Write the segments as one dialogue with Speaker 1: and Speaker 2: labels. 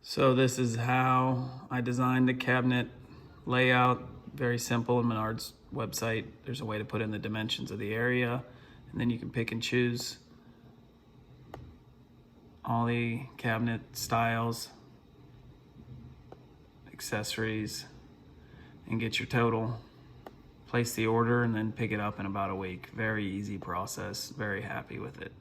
Speaker 1: So this is how I designed the cabinet layout. Very simple. In Menard's website, there's a way to put in the dimensions of the area, and then you can pick and choose all the cabinet styles, accessories, and get your total. Place the order and then pick it up in about a week. Very easy process. Very happy with it.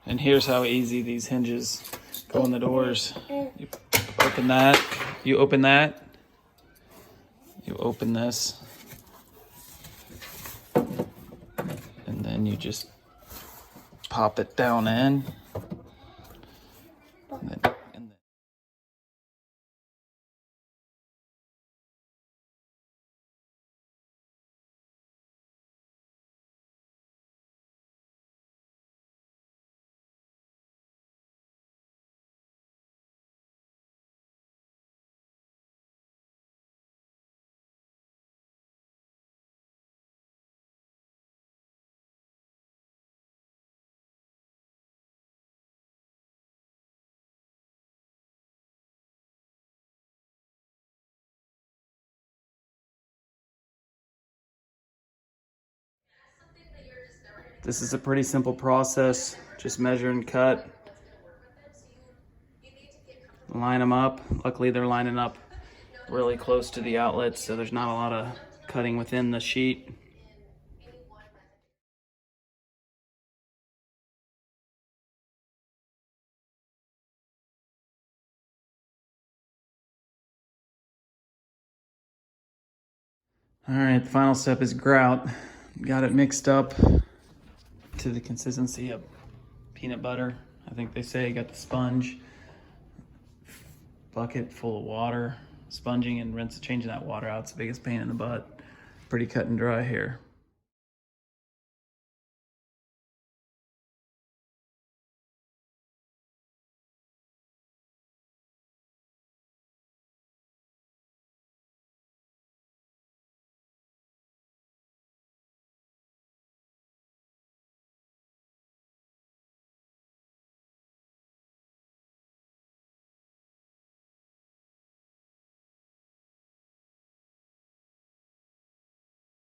Speaker 1: And here's how easy these hinges go in the doors. You open that, you open that, you open this, and then you just pop it down in. And then this is a pretty simple process. Just measure and cut. Line them up. Luckily they're lining up really close to the outlets, so there's not a lot of cutting within the sheet. All right, the final step is grout. Got it mixed up to the consistency of peanut butter. I think they say got the sponge. Bucket full of water, sponging and changing that water out. It's the biggest pain in the butt. Pretty cut and dry here.